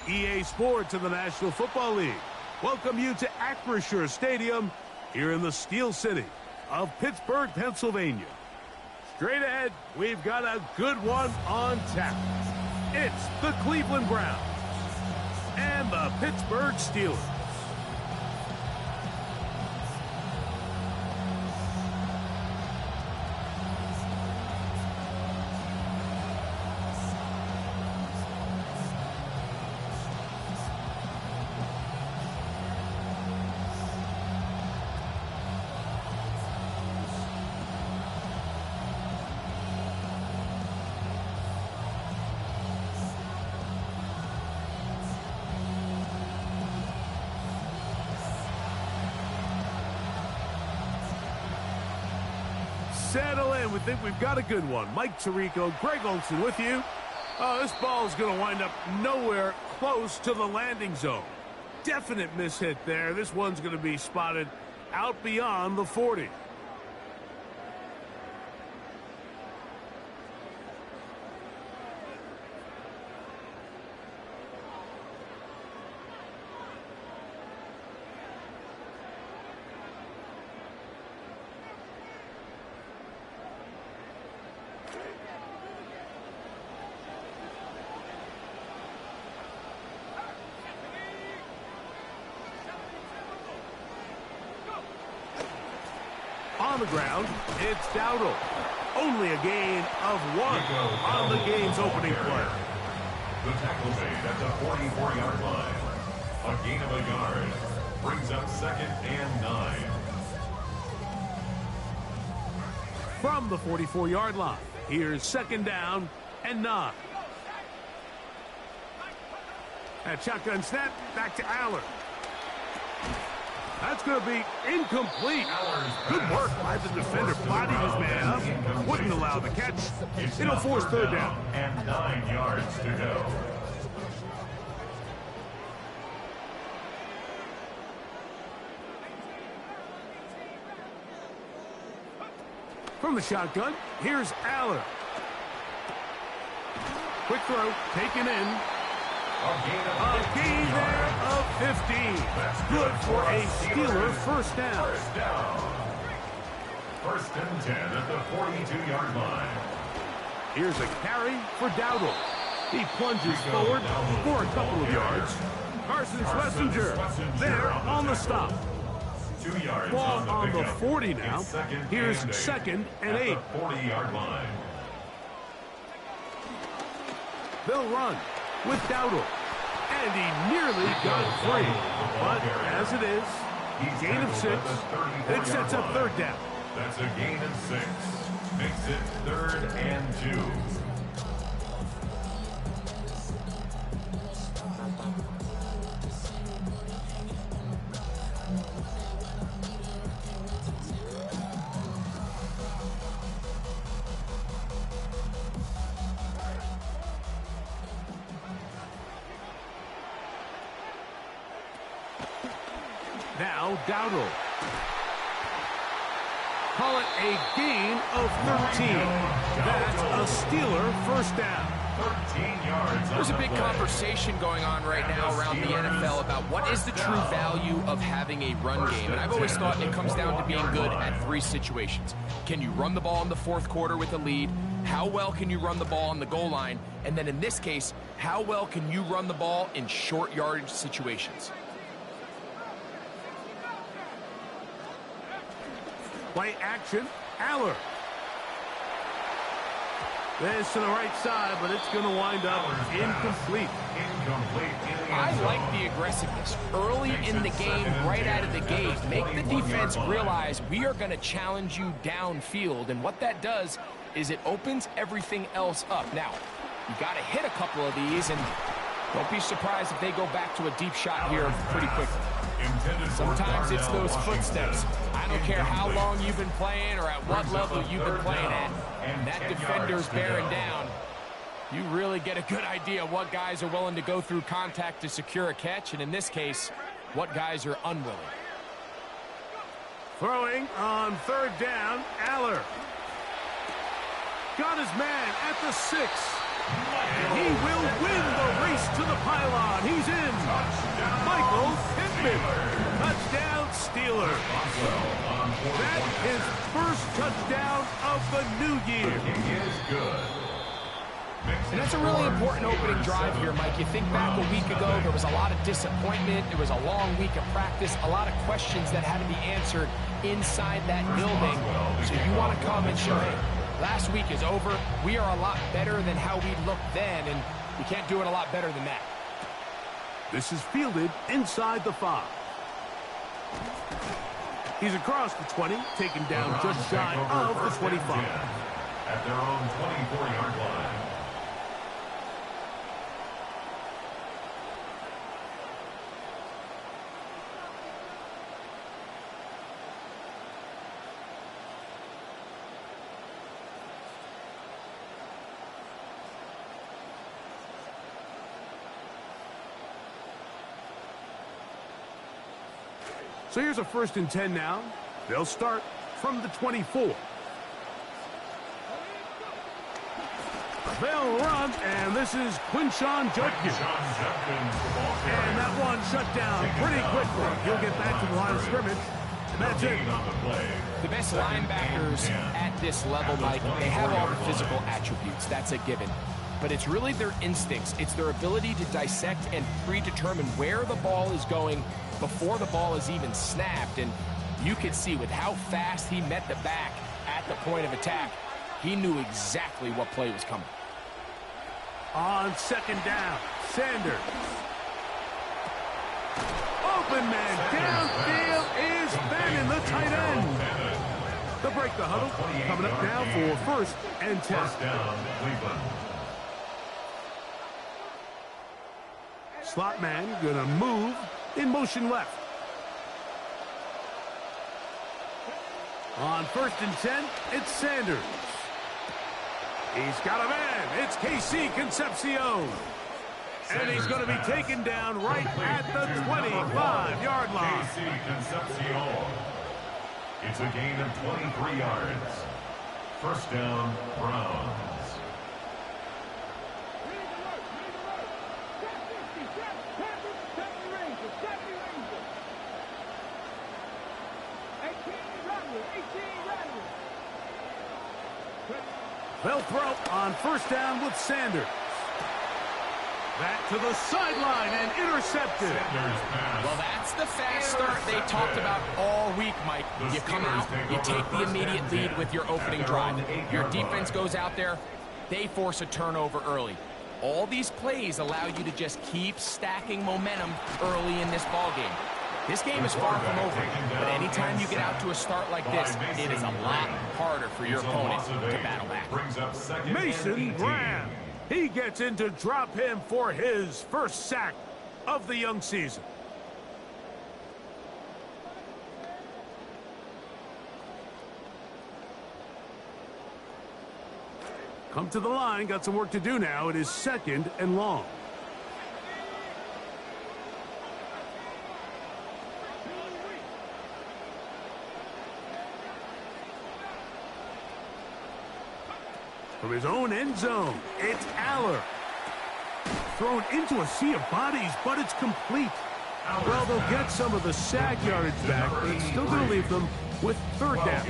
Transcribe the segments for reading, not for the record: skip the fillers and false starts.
EA Sports and the National Football League welcome you to Acrisure Stadium here in the Steel City of Pittsburgh, Pennsylvania. Straight ahead, we've got a good one on tap. It's the Cleveland Browns and the Pittsburgh Steelers. Settle in. We think we've got a good one. Mike Tirico, Greg Olson with you. This ball is going to wind up nowhere close to the landing zone. Definite mishit there. This one's going to be spotted out beyond the 40. On the ground, it's Dowdle. Only a gain of 1 on the game's opening play. The tackle made at the 44-yard line. A gain of a yard brings up 2nd and 9. From the 44-yard line, here's 2nd down and 9. That shotgun snap, back to Aller. That's going to be incomplete. Good work by the defender. Bodied his man up. Wouldn't allow the catch. It'll force 3rd down. And 9 yards to go. From the shotgun, here's Aller. Quick throw, taken in. A gain there of 15. Good for a Steeler first down. 1st and 10 at the 42-yard line. Here's a carry for Dowdle. He plunges forward for a couple of yards. Carson Schlesinger there on the stop. 2 yards Ball on the 40 now. Here's 2nd and 8. At the 40-yard line. They'll run with Dowdle. And he nearly got free. But as it is, gain of 6. It sets up 3rd down. That's a gain of 6. Makes it 3rd and 2. Now Dowdle. Call it a gain of 13. That's a Steeler first down. 13 yards. There's a big conversation going on right now around the NFL about what is the true value of having a run game. And I've always thought it comes down to being good at 3 situations. Can you run the ball in the 4th quarter with a lead? How well can you run the ball on the goal line? And then in this case, how well can you run the ball in short yardage situations? Play action, Aller. This to the right side, but it's going to wind up incomplete. I like the aggressiveness early in the game, right out of the gate. Make the defense realize we are going to challenge you downfield, and what that does is it opens everything else up. Now, you got to hit a couple of these, and don't be surprised if they go back to a deep shot here pretty quickly. Sometimes it's those footsteps. I don't care how long you've been playing or at what level you've been playing at. And that defender's bearing down. You really get a good idea what guys are willing to go through contact to secure a catch, and in this case, what guys are unwilling. Throwing on 3rd down, Aller. Got his man at the 6. And he will win the race to the pylon. He's in. Michael Pittman. Touchdown, Steelers. That's his first touchdown of the new year. He is good. And that's a really important opening drive here, Mike. You think back a week ago, there was a lot of disappointment. There was a long week of practice, a lot of questions that had to be answered inside that building. So you want to come and show, hey, last week is over. We are a lot better than how we looked then, and you can't do it a lot better than that. This is fielded inside the 5. He's across the 20, taken down just shy of the 25. At their own 24-yard line. So here's a 1st and 10 now. They'll start from the 24. They'll run, and this is Quinshawn Judkins. And that one shut down pretty quickly. He'll get back to the line of scrimmage. And that's it. The best linebackers at this level, Mike, they have all the physical attributes. That's a given. But it's really their instincts. It's their ability to dissect and predetermine where the ball is going before the ball is even snapped. And you could see with how fast he met the back at the point of attack, he knew exactly what play was coming. On 2nd down, Sanders. Open man downfield is Bannon, the tight end. They'll break the huddle. Coming up now for 1st and 10. Down, Cleveland. Slot man gonna move in motion left. On 1st and 10, it's Sanders. He's got a man. It's KC Concepcion. And he's going to be taken down right at the 25-yard line. KC Concepcion. It's a gain of 23 yards. 1st down, Browns. They'll throw on 1st down with Sanders. Back to the sideline and intercepted. Well, that's the fast start they talked about all week, Mike. You come out, you take the immediate lead with your opening drive. Your defense goes out there, they force a turnover early. All these plays allow you to just keep stacking momentum early in this ballgame. This game is far from over, but anytime you get out to a start like this, it is a lot harder for your opponent to battle back. Mason Graham. He gets in to drop him for his 1st sack of the young season. Come to the line, got some work to do now. It is 2nd and long. From his own end zone, it's Aller. Thrown into a sea of bodies, but it's complete. Well, they'll get some of the sack yardage back, but it's still going to leave them with 3rd down.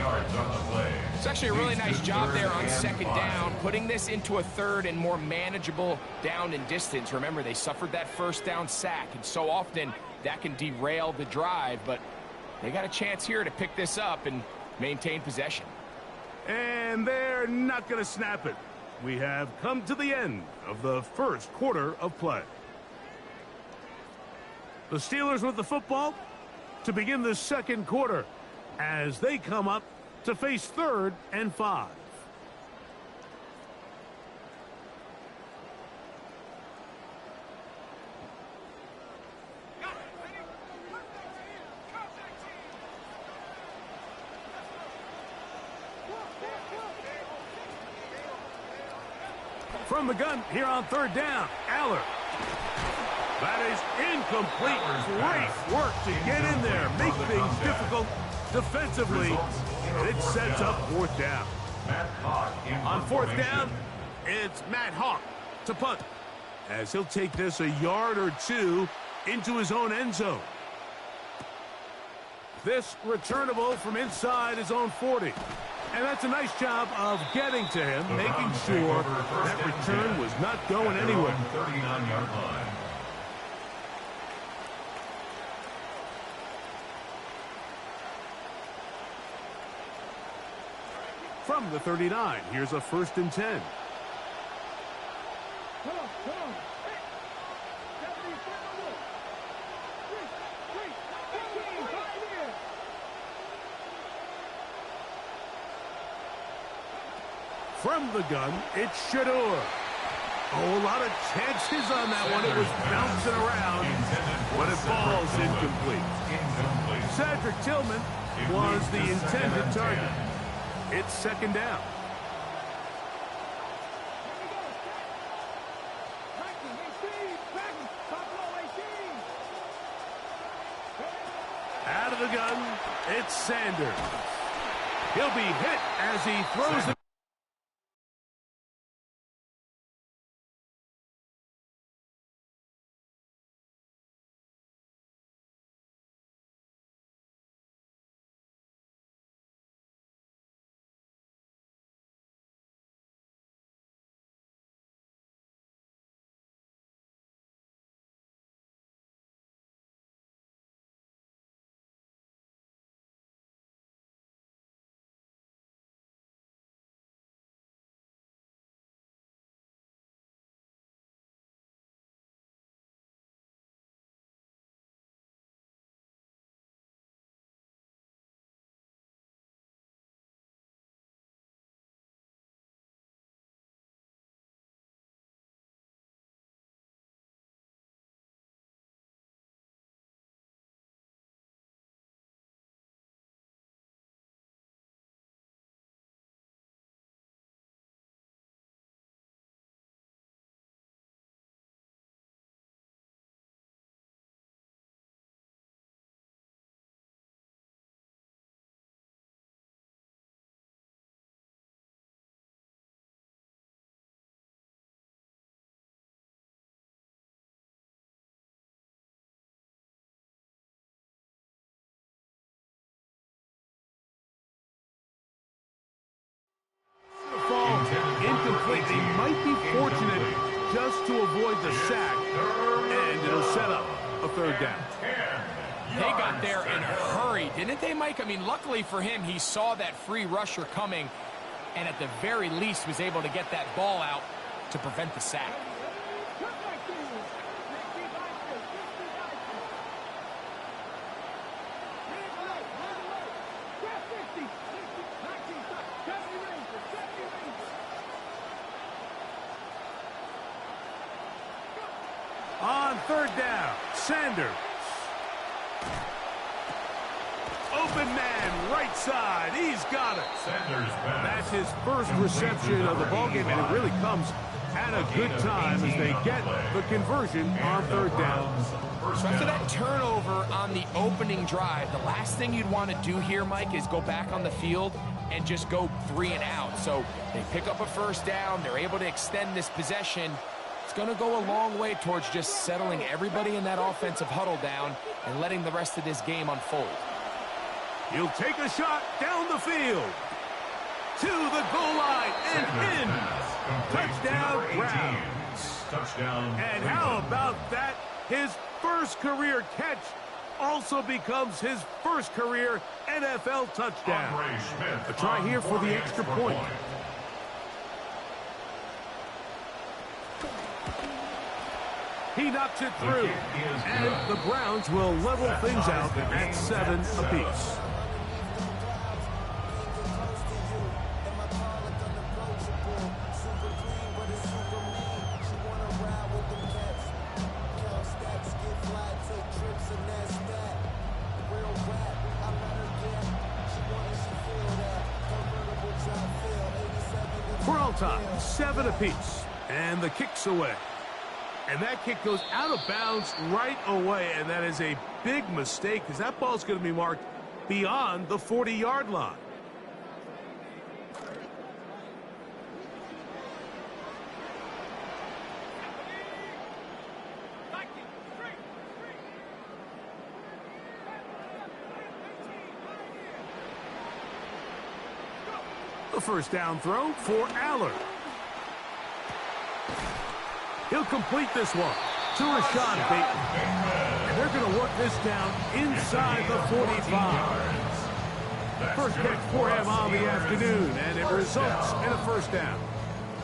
It's actually a really nice job there on 2nd down, putting this into a 3rd and more manageable down and distance. Remember, they suffered that 1st down sack, and so often that can derail the drive, but they got a chance here to pick this up and maintain possession. And they're not going to snap it. We have come to the end of the 1st quarter of play. The Steelers with the football to begin the 2nd quarter as they come up to face 3rd and 5. From the gun here on 3rd down, Aller. That is incomplete. Great work to get in there, make things difficult defensively, and it sets up 4th down. Matt Hawk in on 4th down, it's Matt Hawk. to punt, as he'll take this a yard or two into his own end zone. This returnable from inside his own 40. And that's a nice job of getting to him, making sure that return was not going anywhere. 39-yard line. From the 39, here's a 1st and 10. From the gun, it's Shador. Oh, a lot of chances on that one. It was bouncing around, but it falls incomplete. Cedric Tillman was the intended target. It's 2nd down. Out of the gun, it's Sanders. He'll be hit as he throws the incomplete. They might be fortunate just to avoid the sack, and it'll set up a 3rd down. They got there in a hurry, didn't they, Mike? I mean, luckily for him, he saw that free rusher coming, and at the very least was able to get that ball out to prevent the sack. On 3rd down, Sanders. Open man, right side. He's got it. That's his first reception of the ballgame, and it really comes at a good time as they get the conversion on 3rd down. So after that turnover on the opening drive, the last thing you'd want to do here, Mike, is go back on the field and just go 3 and out. So they pick up a 1st down. They're able to extend this possession. It's going to go a long way towards just settling everybody in that offensive huddle down and letting the rest of this game unfold. He'll take a shot down the field to the goal line and in. Touchdown, Browns. And how about that? His first career catch also becomes his first career NFL touchdown. A try here for the extra point. He knocks it through, and the Browns will level things out at 7 apiece. For all time, 7 apiece, and the kick's away. And that kick goes out of bounds right away, and that is a big mistake because that ball's going to be marked beyond the 40-yard line. The first down throw for Aller. He'll complete this one to Rashad Bateman. And they're going to work this down inside the 45. First catch for him on the afternoon, and it results in a first down.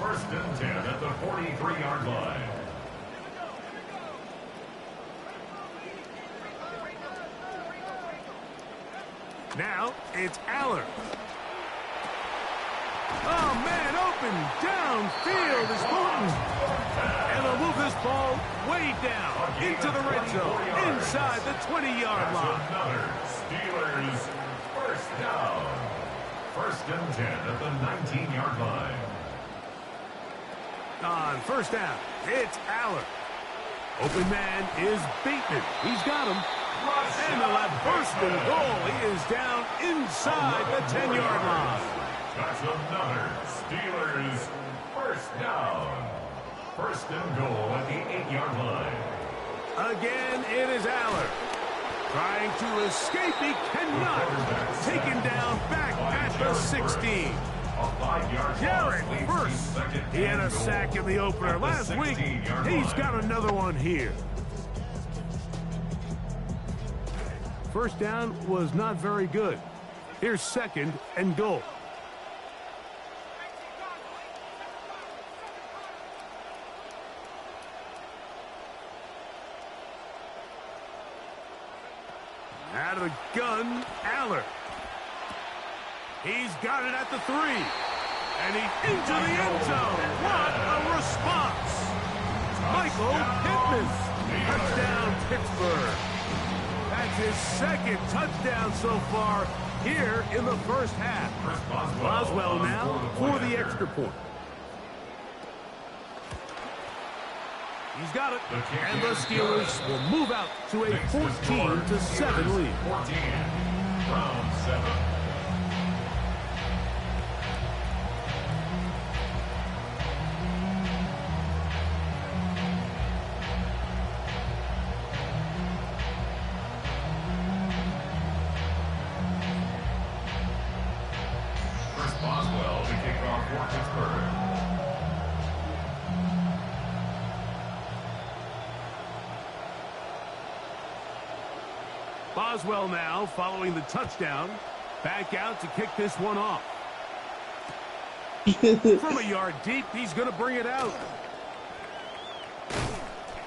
First and 10 at the 43-yard line. Now it's Aller. Oh, man, open downfield is Thornton. And they'll move this ball way down into the red zone, inside the 20-yard line. Another Steelers first down. First and 10 at the 19-yard line. On first down, it's Aller. Open man is Bateman. He's got him. And they'll have first and goal. He is down inside the 10-yard line. That's another Steelers first down. First and goal at the 8-yard line. Again, it is Aller. Trying to escape. He cannot. Taken down back at the 16. Jared first. He had a sack in the opener last week. He's got another one here. First down was not very good. Here's second and goal. Out of the gun, Aller. He's got it at the 3. And he's into the end zone. What a response. Michael Pittman. Touchdown, Pittsburgh. That's his second touchdown so far here in the first half. Boswell now for the extra point. He's got it. And the Steelers will move out to a 14-7 lead. 14 from 7. Boswell to kick off for Pittsburgh. Boswell now following the touchdown. Back out to kick this one off. From a yard deep, he's going to bring it out.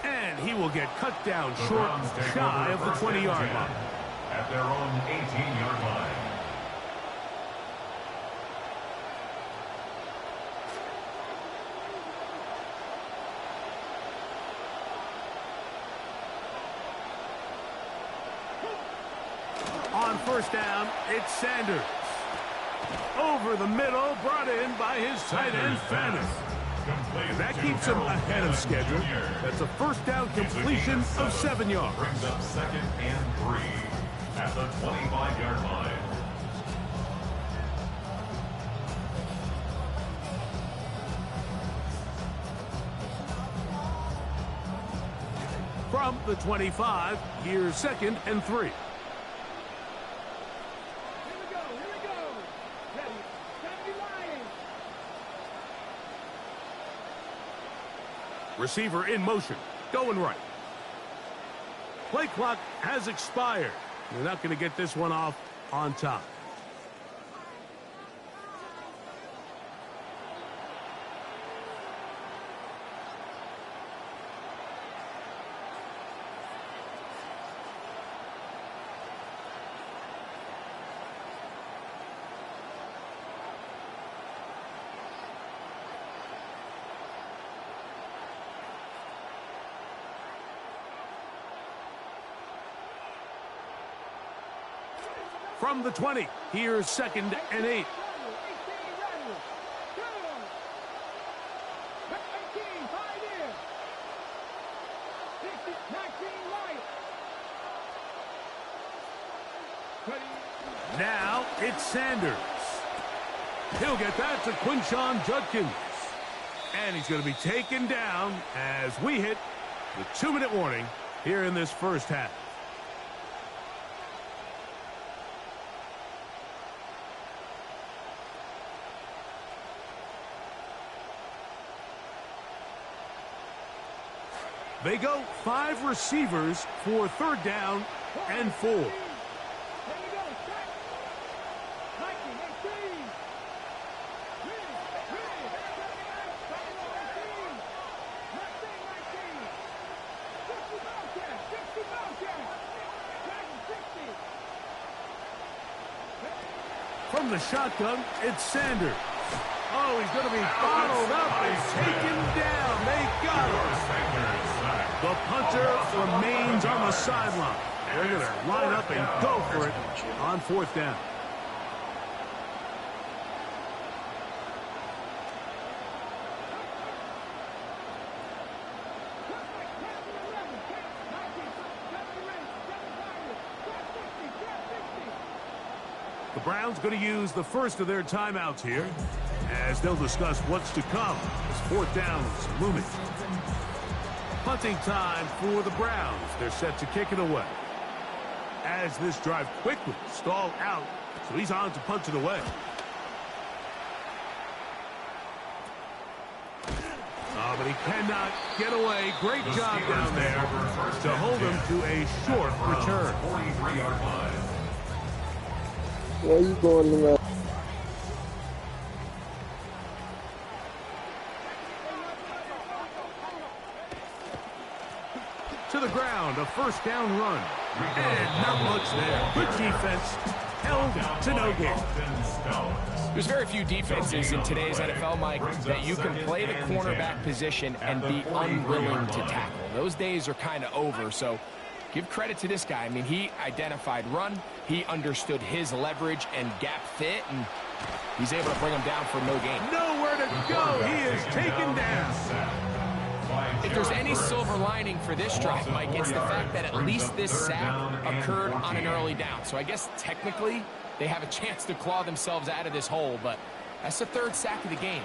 And he will get cut down short, shy of the 20-yard line. At their own 18-yard line. On first down, it's Sanders. Over the middle, brought in by his tight end, Fannin. And that keeps him ahead of schedule. That's a first down completion of 7 yards. Brings up second and 3 at the 25-yard line. From the 25, here's second and 3. Receiver in motion, going right. Play clock has expired. They're not going to get this one off on time. From the 20, here's second and 8. Now it's Sanders. He'll get that to Quinshon Judkins. And he's going to be taken down as we hit the 2-minute warning here in this first half. They go 5 receivers for 3rd down and 4. From the shotgun, it's Sanders. Oh, he's going to be bottled up and taken down. They got him. The punter remains on the sideline. They're going to line up and go for it on 4th down. The Browns going to use the first of their timeouts here as they'll discuss what's to come as 4th down is looming. Punting time for the Browns. They're set to kick it away. As this drive quickly stalled out, so he's on to punch it away. Oh, but he cannot get away. Great job down there to hold him to a short return. 43-yard line. Where you going tonight? To the ground, a 1st down run. And not much there. Good defense. Held to no gain. There's very few defenses in today's NFL, Mike, that you can play the cornerback position and be unwilling to tackle. Those days are kind of over, so give credit to this guy. I mean, he identified run, he understood his leverage and gap fit, and he's able to bring him down for no gain. Nowhere to go. He is taken down. If there's any silver lining for this drive, Mike, it's the fact that at least this sack occurred on an early down. So I guess technically they have a chance to claw themselves out of this hole, but that's the 3rd sack of the game.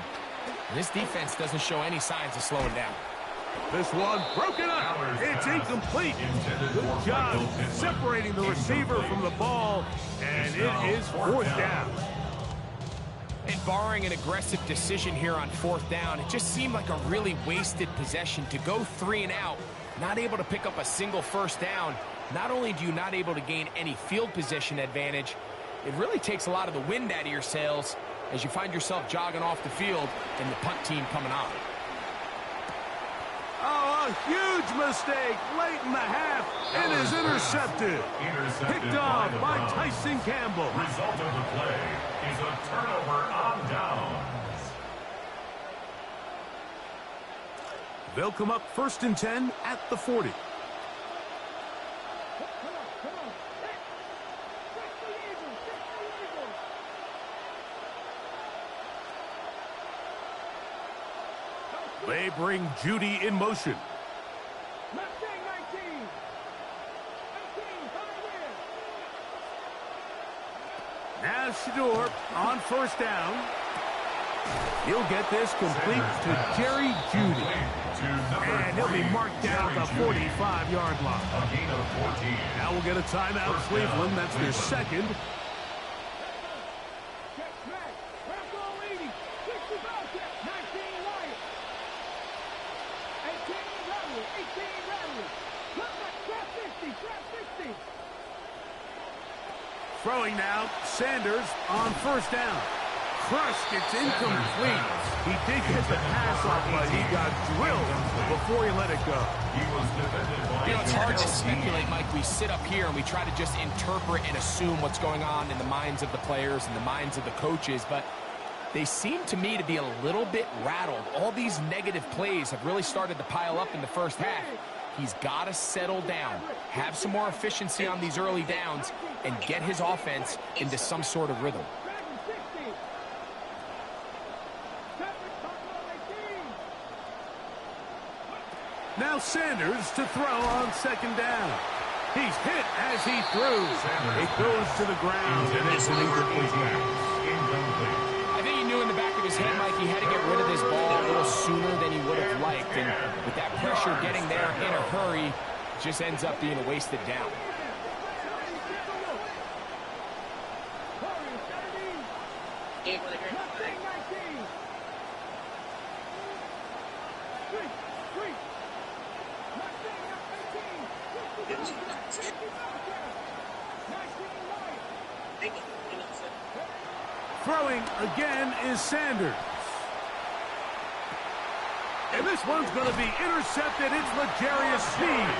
And this defense doesn't show any signs of slowing down. This one broken up. It's incomplete. Good job separating the receiver from the ball, and it is 4th down. And barring an aggressive decision here on 4th down, it just seemed like a really wasted possession to go 3 and out, not able to pick up a single 1st down. Not only do you not able to gain any field position advantage, it really takes a lot of the wind out of your sails as you find yourself jogging off the field and the punt team coming on. Oh, a huge mistake late in the half. It is intercepted. Picked off by Tyson Campbell. Result of the play is a turnover on downs. They'll come up 1st and 10 at the 40. They bring Judy in motion. Now Shador on 1st down. He'll get this complete to Jerry Judy. And he'll be marked down at the 45-yard line. A gain of 14. Now we'll get a timeout, Cleveland. That's their 2nd. Throwing now, Sanders on 1st down. Crushed, it's incomplete. He did get the pass off, but he got drilled before he let it go. You know, it's hard to speculate, Mike. We sit up here and we try to just interpret and assume what's going on in the minds of the players and the minds of the coaches, but they seem to me to be a little bit rattled. All these negative plays have really started to pile up in the 1st half. He's got to settle down, have some more efficiency on these early downs, and get his offense into some sort of rhythm. Now Sanders to throw on 2nd down. He's hit as he throws. It goes to the ground, and it's an incomplete pass. I think he knew in the back of his head, Mike, he had to get rid of this ball a little sooner than he would have liked. And with that pressure getting there in a hurry, it just ends up being a wasted down. Throwing again is Sanders. And this one's going to be intercepted. It's L'Jarius Sneed.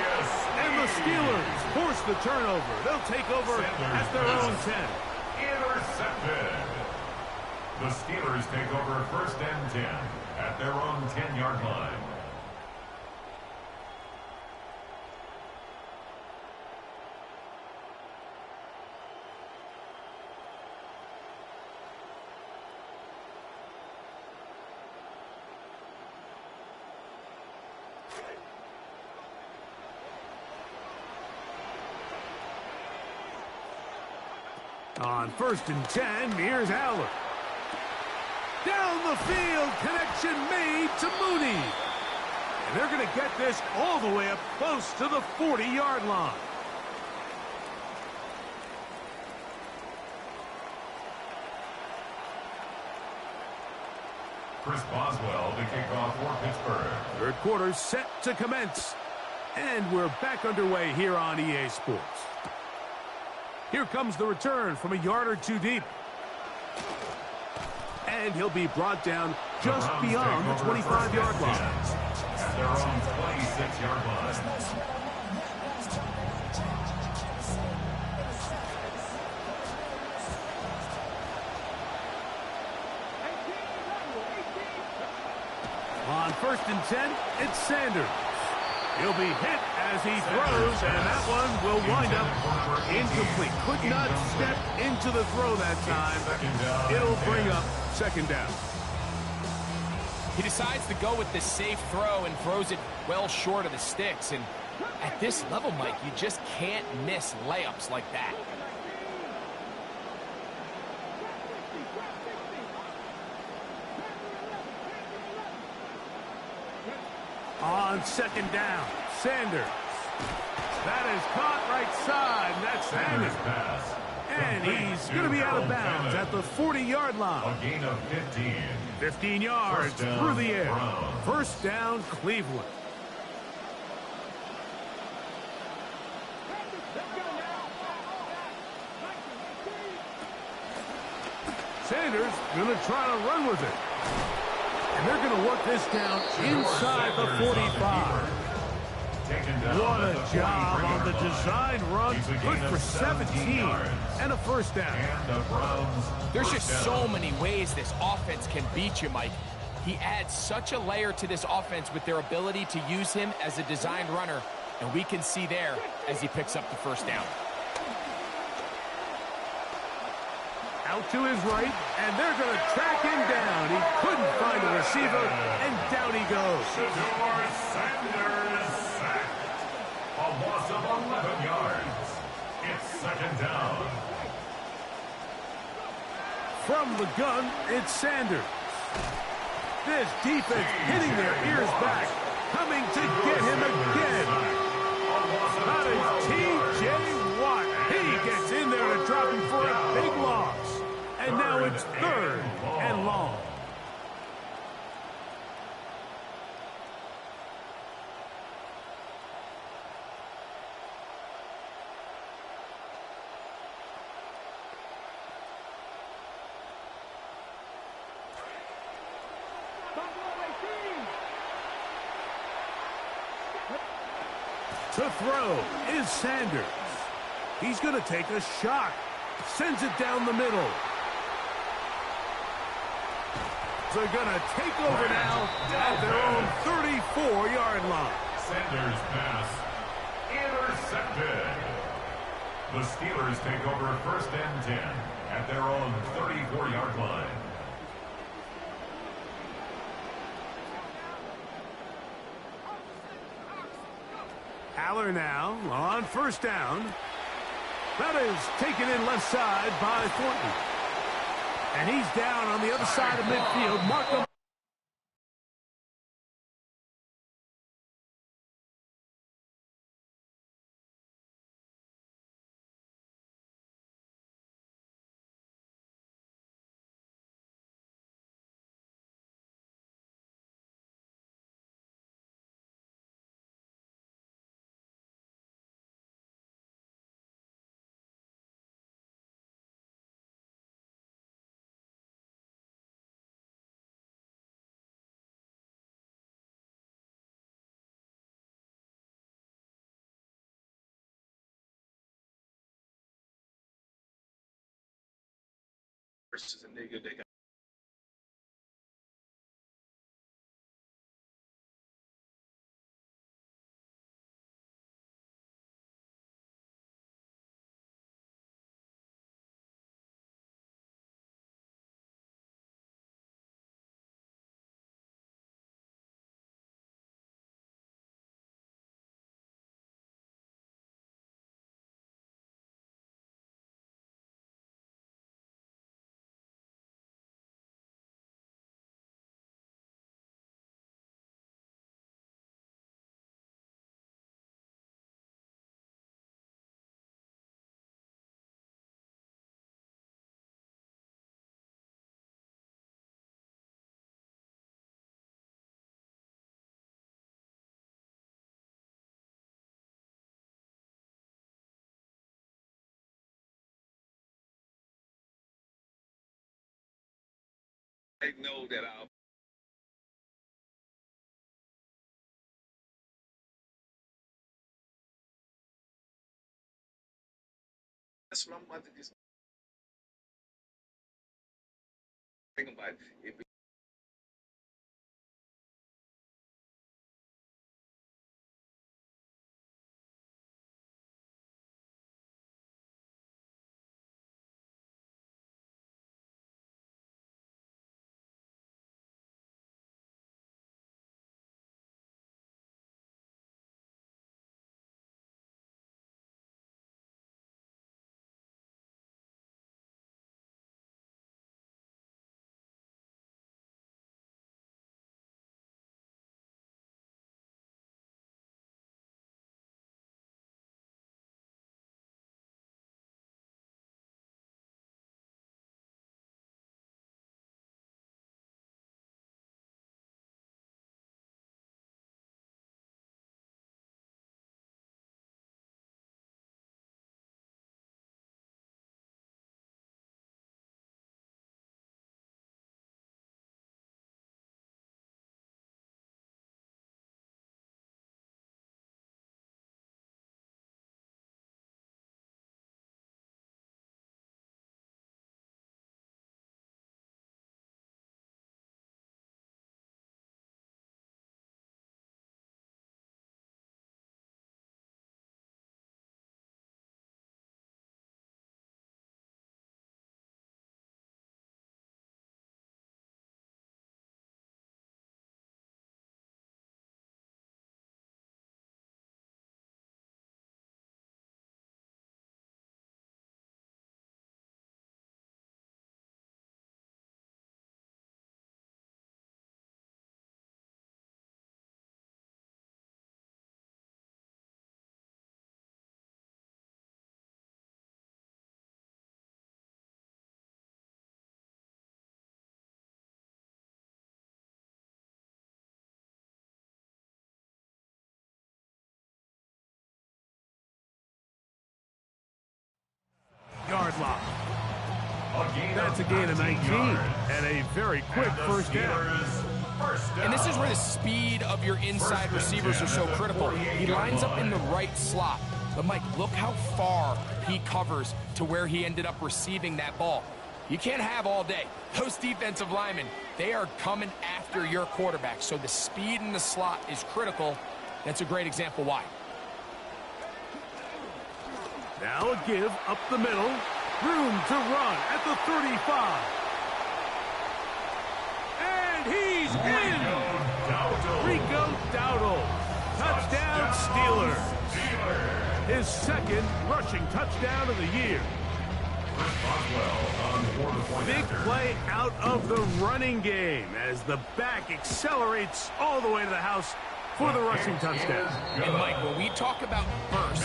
And the Steelers force the turnover. They'll take over at their own 10. Intercepted. The Steelers take over first and 10 at their own 10-yard line. On first and 10, here's Aller. Down the field, connection made to Mooney. And they're going to get this all the way up close to the 40-yard line. Chris Boswell to kick off for Pittsburgh. Third quarter set to commence. And we're back underway here on EA Sports. Here comes the return from a yard or two deep. And he'll be brought down just beyond the 25-yard line. At their own 26-yard line. On first and 10, it's Sanders. He'll be hit as he throws, and that one will wind up incomplete. Could not step into the throw that time. It'll bring up second down. He decides to go with the safe throw and throws it well short of the sticks. And at this level, Mike, you just can't miss layups like that. On second down, Sanders. That is caught right side. That's Sanders. And he's going to be out of bounds at the 40-yard line. A gain of 15. 15 yards through the air. First down, Cleveland. Sanders going to try to run with it. And they're going to work this down inside the 45. What a job on the design run. Good for 17 and a first down. There's just so many ways this offense can beat you, Mike. He adds such a layer to this offense with their ability to use him as a designed runner. And we can see there as he picks up the first down. Out to his right, and they're going to track him down. He couldn't find a receiver, and down he goes. Sanders sacked. A loss of 11 yards. It's second down. From the gun, it's Sanders. This defense hitting their ears back, coming to get him again. That is T.J. Watt. He gets in there to drop him for a big loss. And now it's third and long. To throw is Sanders. He's going to take a shot. Sends it down the middle. They're going to take over now at their own 34-yard line. Sanders' pass intercepted. The Steelers take over first and 10 at their own 34-yard line. Aller now on first down. That is taken in left side by Thornton. And he's down on the other side of midfield. Markham versus a nigga that got I know that I'll that's what I'm about to just think about. If Yard line. That's a gain of 19 and a very quick first down. And this is where the speed of your inside receivers are so critical. He lines up in the right slot. But, Mike, look how far he covers to where he ended up receiving that ball. You can't have all day. Those defensive linemen, they are coming after your quarterback. So the speed in the slot is critical. That's a great example why. Now a give up the middle. Room to run at the 35. And he's in. Rico Dowdle. Touchdown Steelers. His second rushing touchdown of the year. Big play out of the running game as the back accelerates all the way to the house for the rushing touchdown. And Mike, when we talk about burst,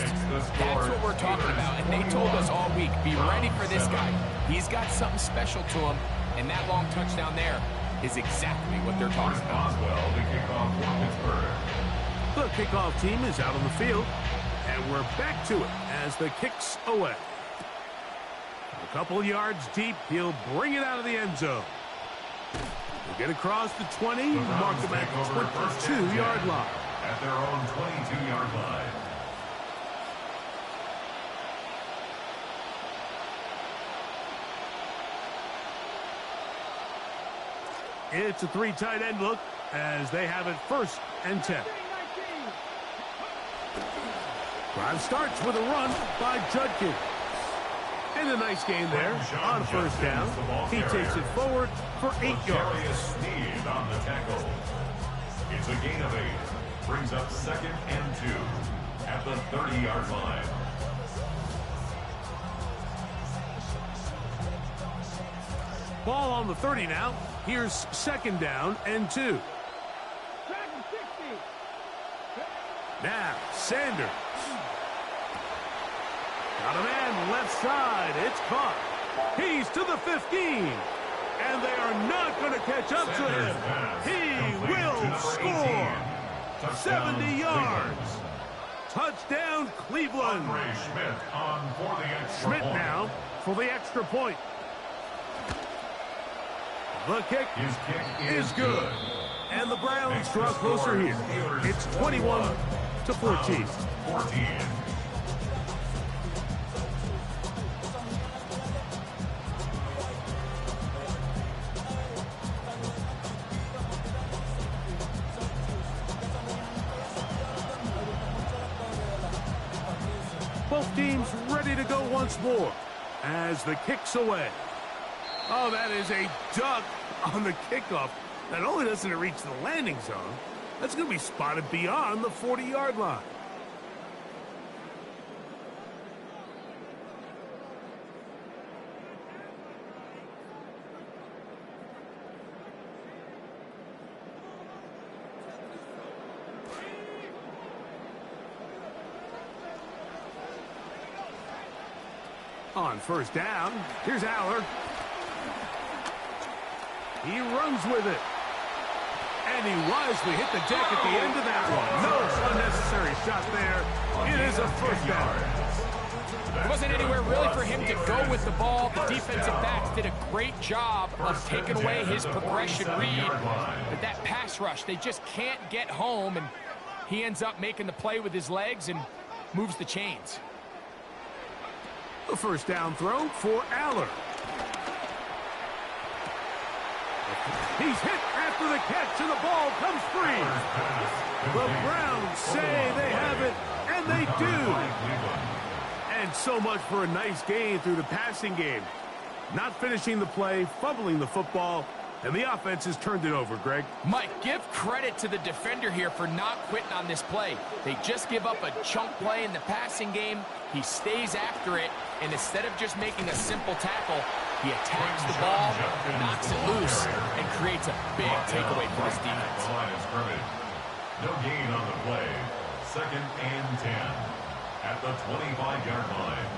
that's what we're talking about. And they told us all week, be ready for this guy. He's got something special to him, and that long touchdown there is exactly what they're talking about. The kickoff team is out on the field, and we're back to it as the kick's away. A couple yards deep, he'll bring it out of the end zone. He'll get across the 20, mark them at the 22-yard line. At their own 22-yard line. It's a 3 tight end look as they have it 1st and 10. Drive starts with a run by Judkins. And a nice gain there on 1st down. He takes it forward for 8 yards. Sneed on the tackle. It's a gain of 8. Brings up 2nd and 2 at the 30-yard line. Ball on the 30 now. Here's 2nd down and 2. Now, Sanders. Got a man left side. It's caught. He's to the 15. And they are not going to catch up to him. He will score. 70 yards. Touchdown, Cleveland. Schmidt now for the extra point. The kick is good. And the Browns draw closer here. It's 21-14. Both teams ready to go once more as the kick's away. Oh, that is a duck on the kickoff. Not only doesn't it reach the landing zone, that's going to be spotted beyond the 40-yard line. On 1st down, here's Aller. He runs with it. And he wisely hit the deck at the end of that one. No unnecessary shot there. It is a 1st down. There wasn't anywhere really for him to go with the ball. The defensive backs did a great job of taking away his progression read. But that pass rush, they just can't get home. And he ends up making the play with his legs and moves the chains. A 1st down throw for Aller. He's hit after the catch, and the ball comes free. The Browns say they have it, and they do. And so much for a nice gain through the passing game. Not finishing the play, fumbling the football, and the offense has turned it over, Greg. Mike, give credit to the defender here for not quitting on this play. They just give up a chunk play in the passing game. He stays after it, and instead of just making a simple tackle, he attacks the ball, knocks it loose, and creates a big takeaway for his defense. No gain on the play. 2nd and 10 at the 25-yard line.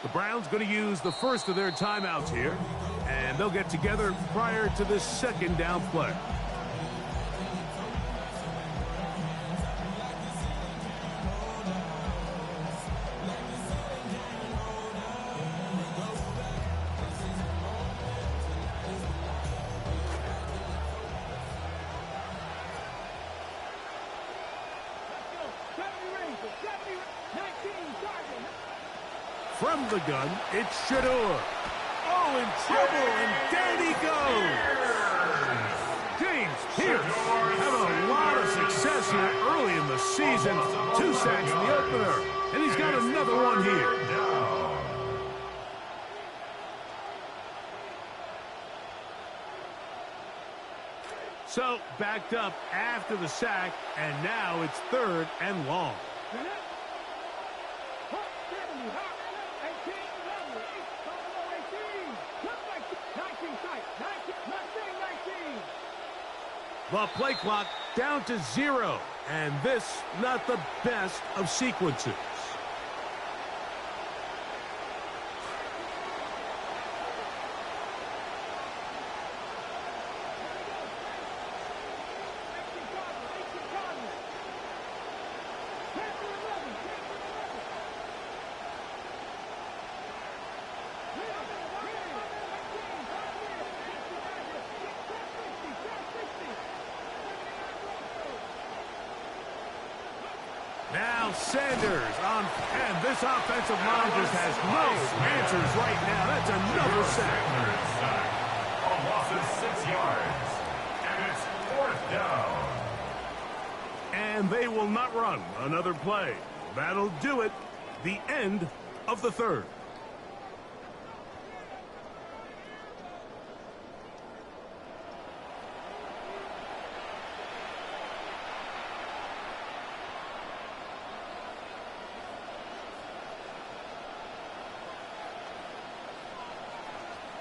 The Browns going to use the 1st of their timeouts here, and they'll get together prior to this 2nd down play. From the gun, it's Shador. Oh, in trouble, and down he goes. James Pierce having a lot of success here early in the season. 2 sacks in the opener, and he's got another one here. So, backed up after the sack, and now it's 3rd and long. The play clock down to 0, and this not the best of sequences. Now Sanders on, and this offensive line just has no answers right now. That's another sack. And they will not run another play. That'll do it. The end of the third.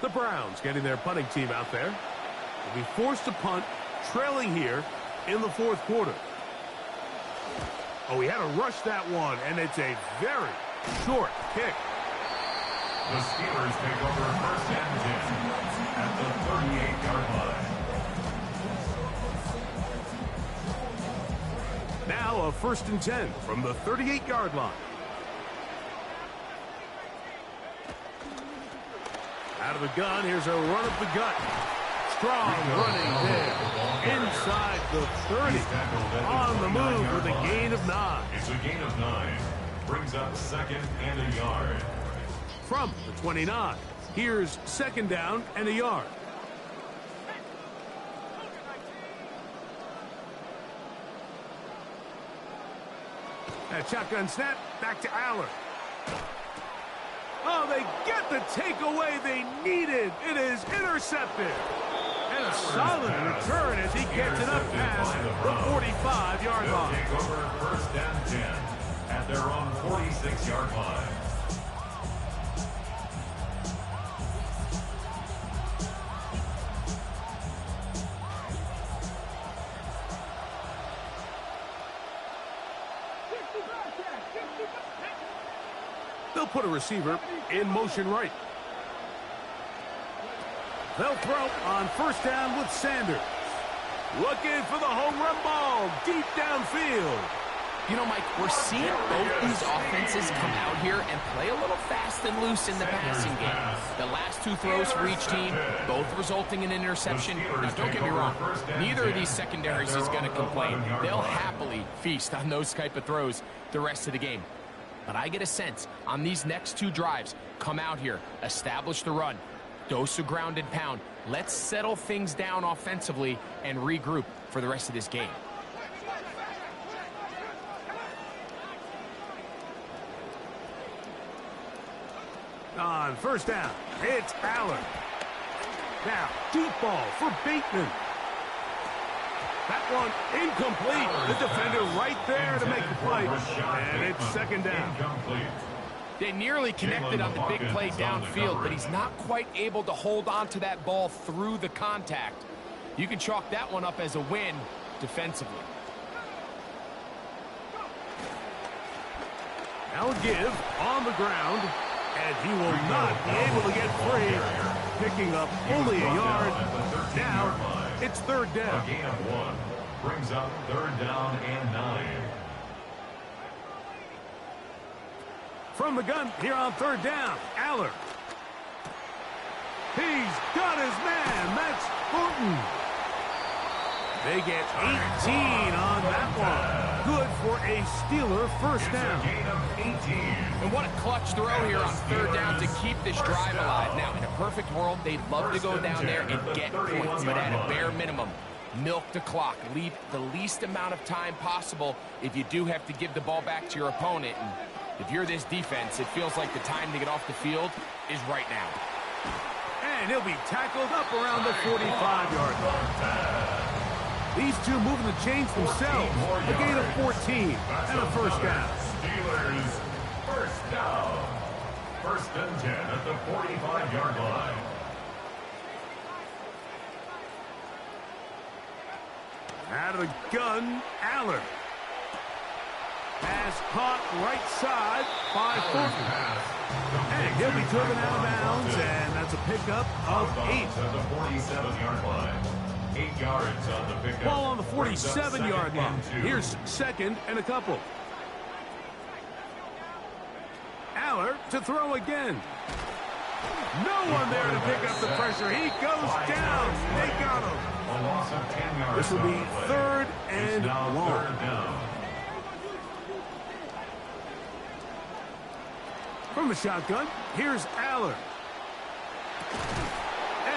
The Browns getting their punting team out there. Will be forced to punt, trailing here in the fourth quarter. Oh, he had to rush that one, and it's a very short kick. The Steelers take over first and 10 at the 38-yard line. Now a first and 10 from the 38-yard line. Out of the gun, here's a run up the gut. Strong running there. Inside the 30. On the move with a gain of 9. It's a gain of 9. Brings up second and a yard. From the 29. Here's second down and a yard. That shotgun snap, back to Aller. Oh, they get the takeaway they needed. It is intercepted. And a solid return as he gets it up past the 45-yard line. Take over first and 10 at their own 46-yard line. They'll put a receiver in motion right. They'll throw on first down with Sanders. Looking for the home run ball deep downfield. You know, Mike, we're seeing both these offenses come out here and play a little fast and loose in the passing game. The last two throws for each team, both resulting in an interception. Now, don't get me wrong, neither of these secondaries is going to complain. They'll happily feast on those type of throws the rest of the game. But I get a sense on these next two drives, come out here, establish the run, dose of ground and pound. Let's settle things down offensively and regroup for the rest of this game. On first down, it's Aller. Now, deep ball for Bateman. That one incomplete. The defender right there to make the play. And it's second down. They nearly connected on the big play downfield, but he's not quite able to hold on to that ball through the contact. You can chalk that one up as a win defensively. Now a give on the ground, and he will not be able to get free. Picking up only a yard. Now it's third down. A gain of 1 brings up third down and 9. From the gun here on third down, Aller. He's got his man. That's Fulton. They get 18 on that one. Good for a Steeler first down. Gain of 18. And what a clutch throw here on third down to keep this drive alive. Now, in a perfect world, they'd love to go down there and get points, but at a bare minimum, milk the clock. Leave the least amount of time possible if you do have to give the ball back to your opponent. And if you're this defense, it feels like the time to get off the field is right now. And he'll be tackled up around the 45-yard line. These two moving the chains themselves. A gain of 14 and a first down. Steelers first down. First and 10 at the 45-yard line. Out of the gun, Aller. Pass caught right side by Fulton. And he'll be driven out of bounds, and that's a pickup of 8. At the 47-yard line. 8 yards on the pickup. Ball on the 47-yard line. Here's second and a couple. Aller to throw again. No one there to pick up the pressure. He goes down. They got him. A loss of 10 yards. This will be third and long. Third down. From the shotgun, here's Aller.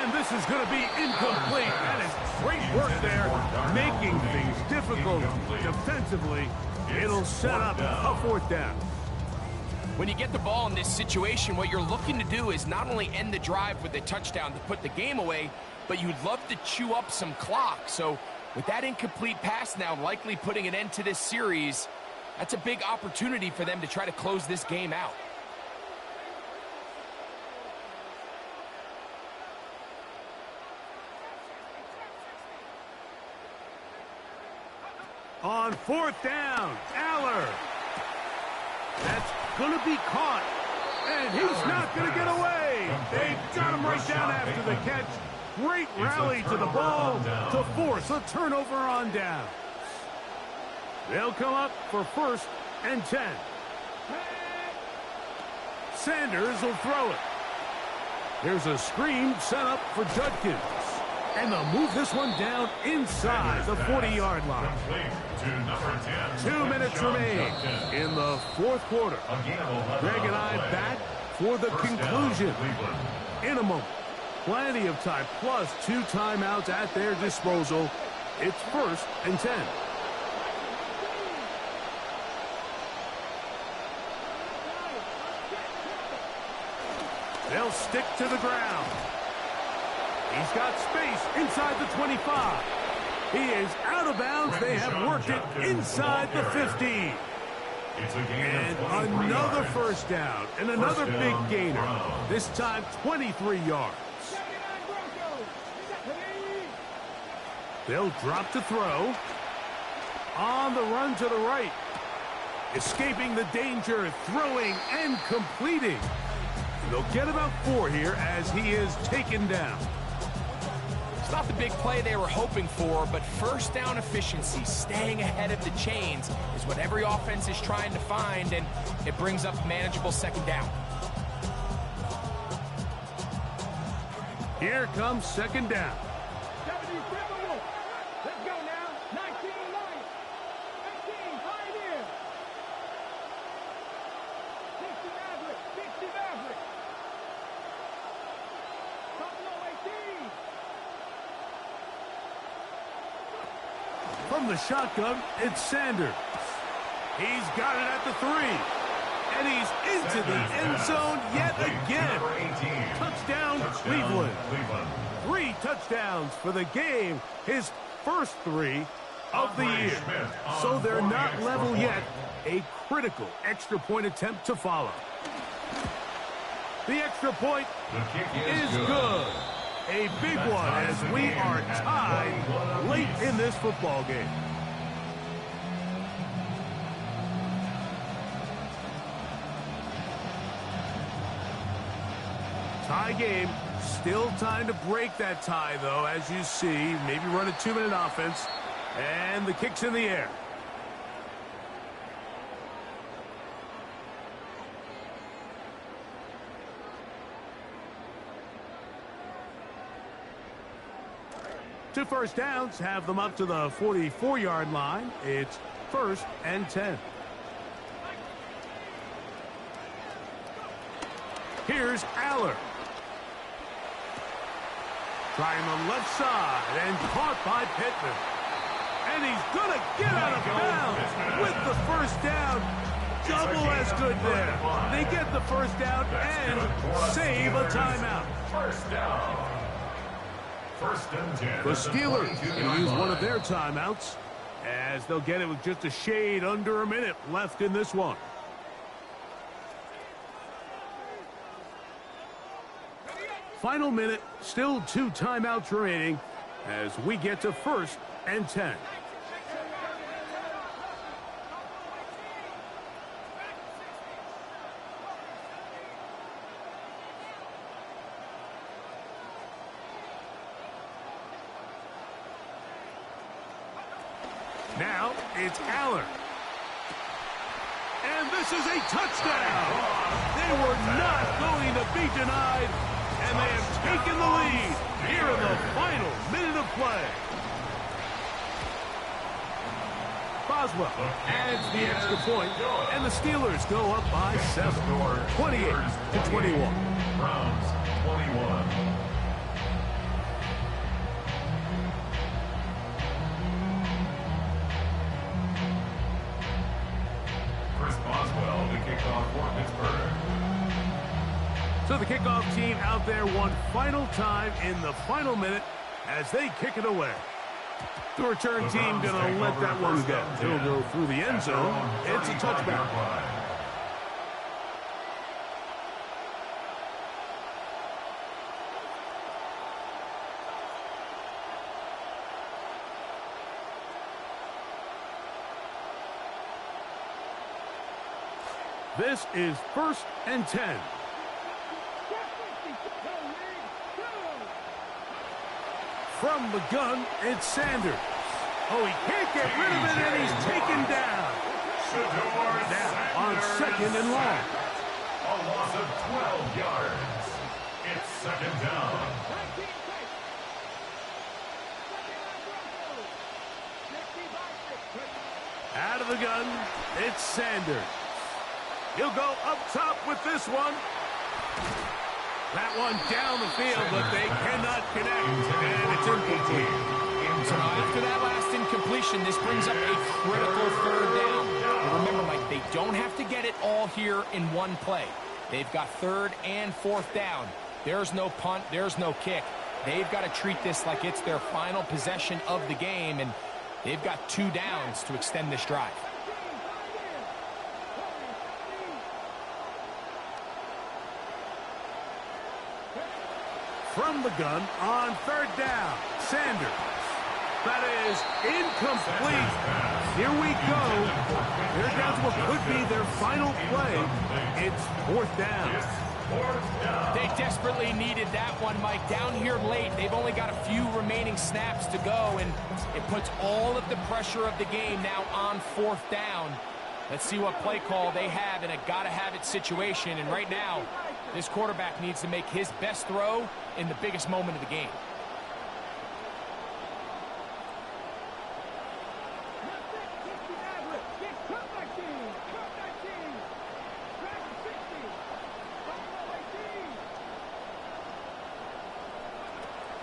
And this is going to be incomplete. That is great work there, making things difficult defensively. It'll set up a fourth down. When you get the ball in this situation, what you're looking to do is not only end the drive with a touchdown to put the game away, but you'd love to chew up some clock. So with that incomplete pass now likely putting an end to this series, that's a big opportunity for them to try to close this game out. On fourth down, Aller. That's going to be caught. And he's not going to get away. They got him right down after the catch. Great rally to the ball to force a turnover on down. They'll come up for 1st and 10. Sanders will throw it. Here's a screen set up for Judkins. And they'll move this one down inside the 40-yard line. 2 minutes remain in the 4th quarter. Greg and I back for the conclusion in a moment. Plenty of time, plus 2 timeouts at their disposal. It's 1st and 10. They'll stick to the ground. He's got space inside the 25. He is out of bounds. They have worked it inside the 15. And another first down and another big gainer. This time 23 yards. They'll drop to throw. On the run to the right. Escaping the danger, throwing and completing. They'll get about 4 here as he is taken down. It's not the big play they were hoping for, but first down efficiency, staying ahead of the chains, is what every offense is trying to find, and it brings up manageable 2nd down. Here comes 2nd down. Let's go now. 19 Lions. 18 Pioneers. 60 Maverick. 60 Maverick. Buffalo 18. From the shotgun, it's Sanders. He's got it at the 3. And he's into the end zone yet again. Touchdown, Cleveland. 3 touchdowns for the game. His first 3 of the year. So they're not level yet. A critical extra point attempt to follow. The extra point is good. A big one as we are tied late in this football game. Tie game. Still time to break that tie, though, as you see. Maybe run a 2-minute offense. And the kick's in the air. Two first downs have them up to the 44-yard line. It's 1st and 10. Here's Aller. Trying the left side and caught by Pittman. And he's going to get out of bounds with the first down. Double as good there. They get the first down and save a timeout. First down. 1st and 10. The Steelers can use one of their timeouts as they'll get it with just a shade under a minute left in this one. Final minute, still 2 timeouts remaining as we get to 1st and 10. Now it's Aller. And this is a touchdown. They were not going to be denied. And they have taken the lead here in the final minute of play. Boswell adds the extra point, and the Steelers go up by 7, 28-21. Browns 21. kickoff team out there one final time in the final minute as they kick it away. The return team going to let that one go. It'll go through the end zone. It's a touchback. This is 1st and 10. From the gun, it's Sanders. Oh, he can't get rid of it, and he's taken down. Now on 2nd and long. A loss of 12 yards. It's 2nd down. Out of the gun, it's Sanders. He'll go up top with this one. That one down the field, but they cannot connect, and it's incomplete. So now after that last incompletion, this brings up a critical 3rd down. And remember, Mike, they don't have to get it all here in one play. They've got 3rd and 4th down. There's no punt, there's no kick. They've got to treat this like it's their final possession of the game, and they've got 2 downs to extend this drive. From the gun on 3rd down, Sanders. That is incomplete. Here we go. They're down to what could be their final play. It's 4th down. They desperately needed that one, Mike. Down here late, they've only got a few remaining snaps to go, and it puts all of the pressure of the game now on 4th down. Let's see what play call they have in a gotta-have-it situation, and right now, this quarterback needs to make his best throw in the biggest moment of the game.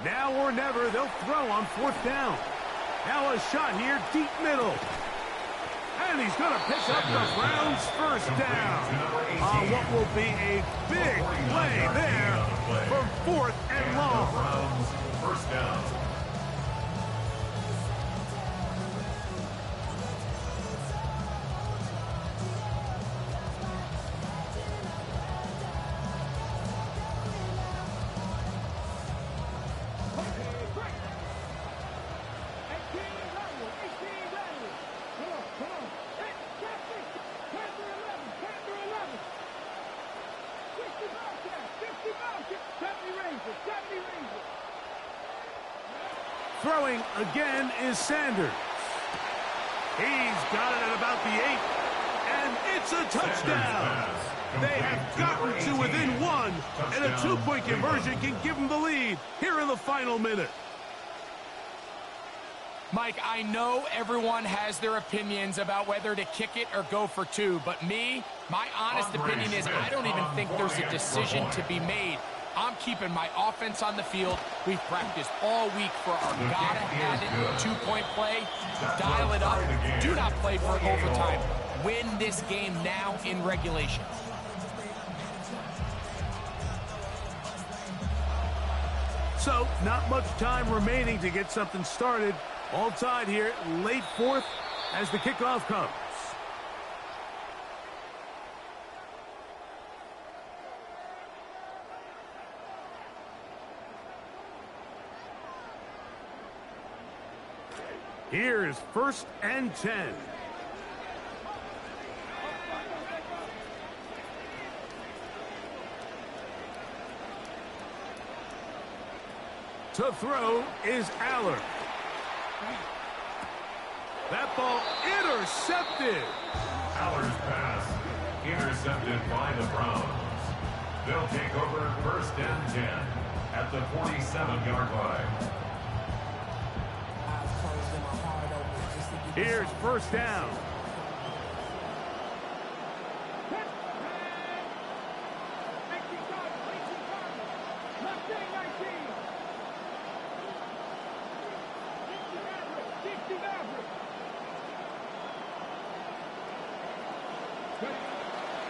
Now or never, they'll throw on 4th down. Now a shot here, deep middle. And he's going to pick up the Browns' 1st down on what will be a big play there from 4th and long. Browns 1st down. Throwing again is Sanders. He's got it at about the 8, and it's a touchdown. They have gotten to within 1, and a 2-point conversion can give them the lead here in the final minute. Mike, I know everyone has their opinions about whether to kick it or go for 2, but me, my honest opinion is I don't even think there's a decision to be made. I'm keeping my offense on the field. We've practiced all week for our gotta-have-it 2-point play. Dial it up. Do not play for overtime. Win this game now in regulation. So, not much time remaining to get something started. All tied here, late 4th as the kickoff comes. Here's 1st and 10. To throw is Aller. That ball intercepted. Aller's pass intercepted by the Browns. They'll take over 1st and 10 at the 47-yard line. Here's 1st down.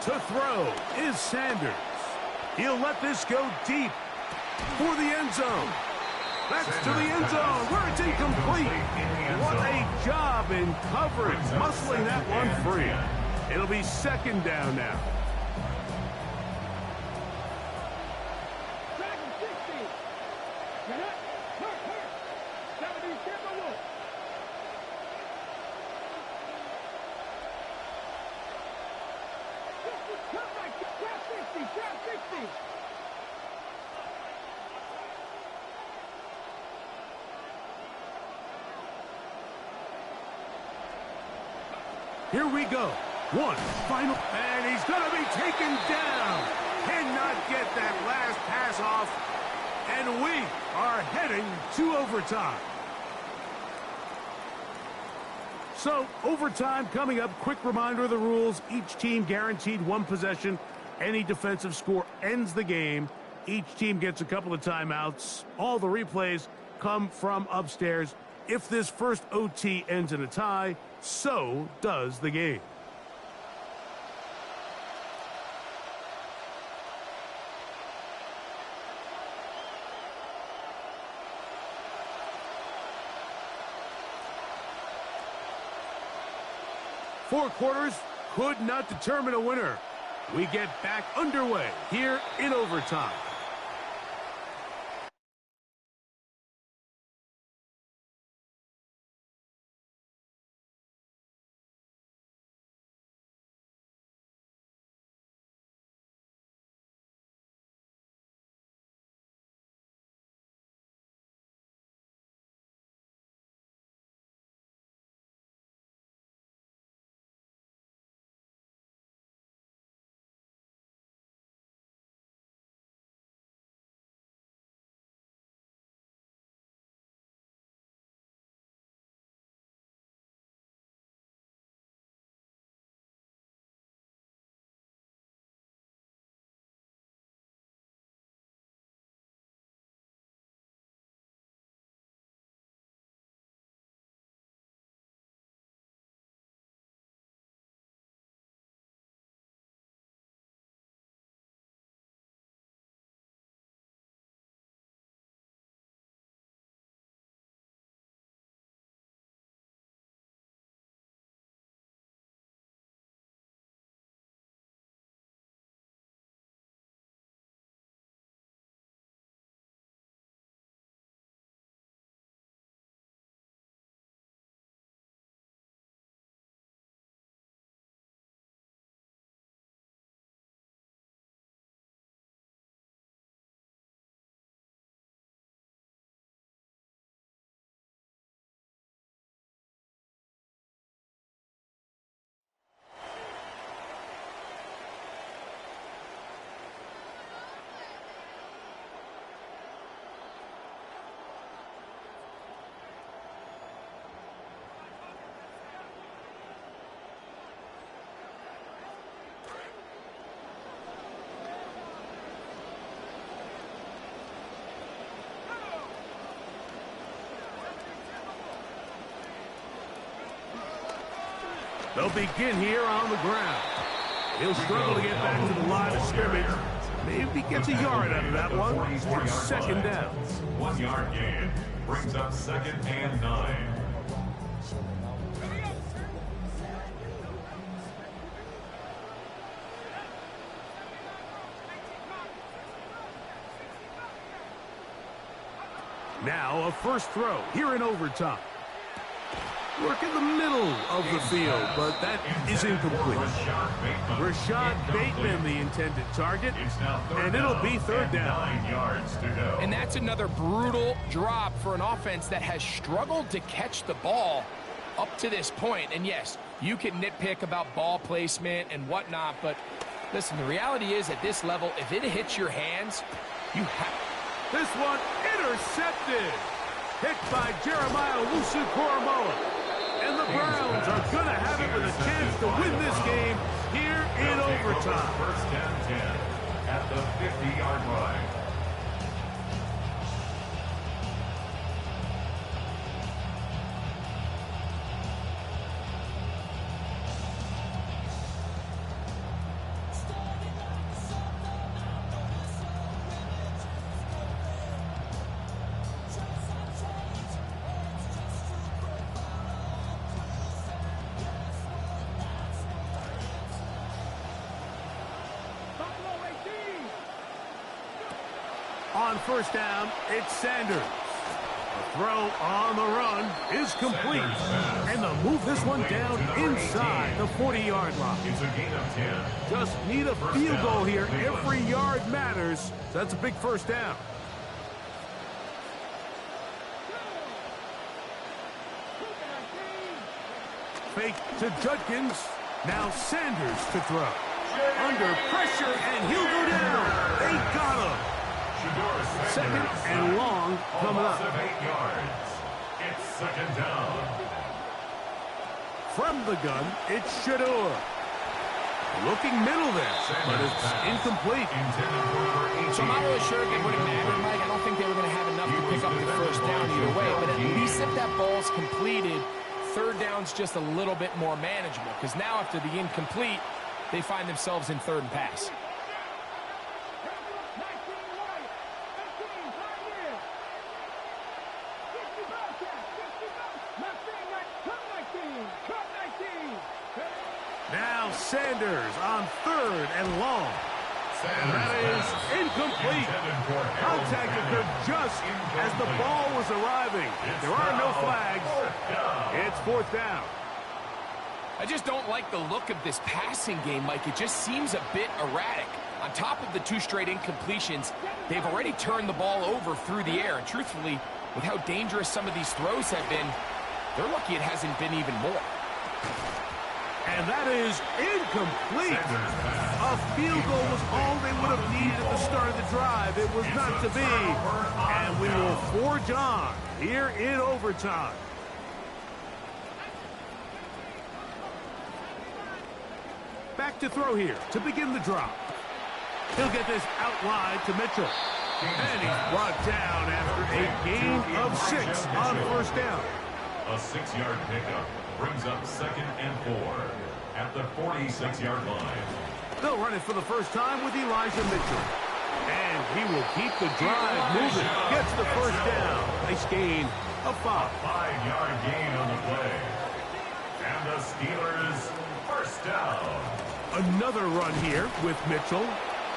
To throw is Sanders. He'll let this go deep for the end zone. That's to the end zone where it's incomplete. What a job in coverage, muscling that one free. It'll be second down now. Second 60. Get up. Hurt. 70, Timber Wolf. Come back. Trap 60. Trap 60. Here we go. One final, and he's going to be taken down. Cannot get that last pass off, and we are heading to overtime. So, overtime coming up. Quick reminder of the rules. Each team guaranteed one possession. Any defensive score ends the game. Each team gets a couple of timeouts. All the replays come from upstairs. If this first OT ends in a tie, so does the game. Four quarters could not determine a winner. We get back underway here in overtime. They'll begin here on the ground. He'll struggle to get back to the line of scrimmage. Maybe gets a yard out of that one. It's second down. 1 yard gain brings up second and 9. Now a first throw here in overtime. Work in the middle of the field, but that is incomplete. Rashad Bateman, the intended target, and it'll be third down. 9 yards to go. And that's another brutal drop for an offense that has struggled to catch the ball up to this point. And yes, you can nitpick about ball placement and whatnot, but listen, the reality is at this level, if it hits your hands, you have... This one intercepted. Hit by Jeremiah Wusu-Koramoah. And the Browns are going to have it with a chance to win this game here in overtime. First and 10 at the 50-yard line. On first down, it's Sanders. The throw on the run is complete. And they'll move this one down inside the 40-yard line. It's a gain of 10. Just need a field goal here. Every yard matters. That's a big first down. Fake to Judkins. Now Sanders to throw. Under pressure, and he'll go down. They got him. Second and long coming up. 8 yards. It's second down. From the gun, it's Shador. Looking middle there, but it's incomplete. So I'm not really sure if it would have mattered, Mike. I don't think they were going to have enough to pick up the first down either way. But at least if that ball's completed, third down's just a little bit more manageable. Because now after the incomplete, they find themselves in third and pass. Now Sanders on third and long. And that is incomplete. Contact occurred just as the ball was arriving. There are no flags. It's fourth down. I just don't like the look of this passing game, Mike. It just seems a bit erratic. On top of the 2 straight incompletions, they've already turned the ball over through the air. And truthfully, with how dangerous some of these throws have been, they're lucky it hasn't been even more. And that is incomplete. A field goal was all they would have needed at the start of the drive. It was not to be. And we will forge on here in overtime. Back to throw here to begin the drop. He'll get this out wide to Mitchell. And he's brought down after a gain of 6 on first down. A 6-yard pickup brings up second and 4 at the 46-yard line. They'll run it for the first time with Elijah Mitchell. And he will keep the drive moving. Gets the first down. Nice gain of 5. 5-yard gain on the play. And the Steelers first down. Another run here with Mitchell.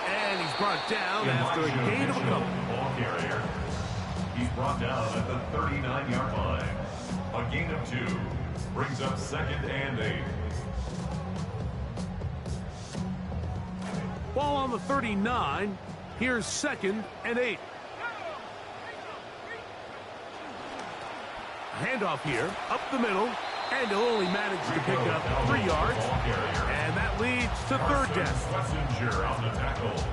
And he's brought down after a gain of a couple. Ball carrier. He's brought down at the 39-yard line. A gain of 2 brings up second and 8. Ball on the 39. Here's second and 8. Handoff here, up the middle, and he'll only manage to pick up 3 yards. And that leads to third down. Schlesinger on the tackle.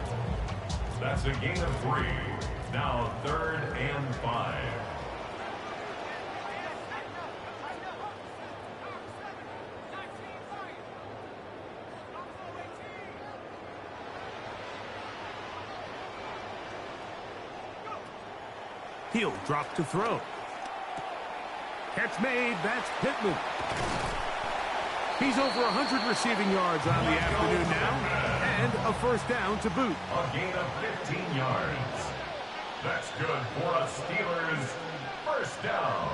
That's a gain of 3. Now third and 5. He'll drop to throw. Catch made, that's Pittman. He's over 100 receiving yards on the afternoon now, and a first down to boot. A gain of 15 yards. That's good for a Steelers first down.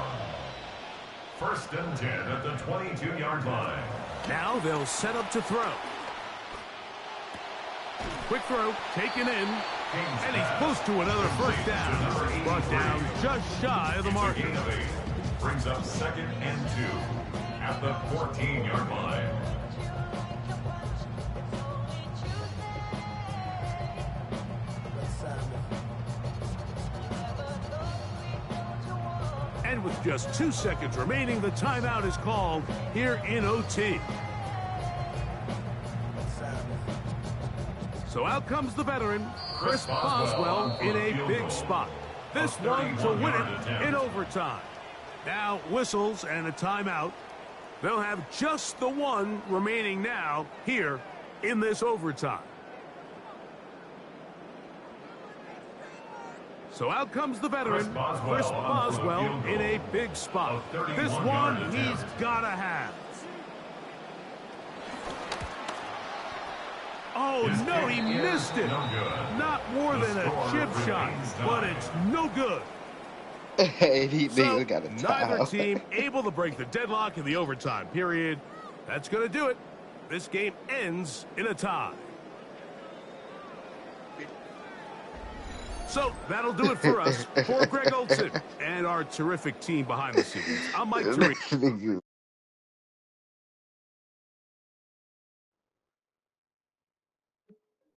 First and 10 at the 22-yard line. Now they'll set up to throw. Quick throw, taken in, and he's close to another first down. Brought down just shy of the marker. Gain of 8 brings up second and 2 at the 14-yard line. And with just 2 seconds remaining, the timeout is called here in OT. So out comes the veteran, Chris Boswell, in a big spot. This one to win it in overtime. Now whistles and a timeout. They'll have just the one remaining now here in this overtime. So out comes the veteran, Chris Boswell, in a big spot. This one he's got to have. Oh, no, he missed it. Not more than a chip shot, but it's no good. Hey, he So, got a neither towel. team able to break the deadlock in the overtime period. That's going to do it. This game ends in a tie. So that'll do it for us. For Greg Olson and our terrific team behind the scenes, I'm Mike Therese.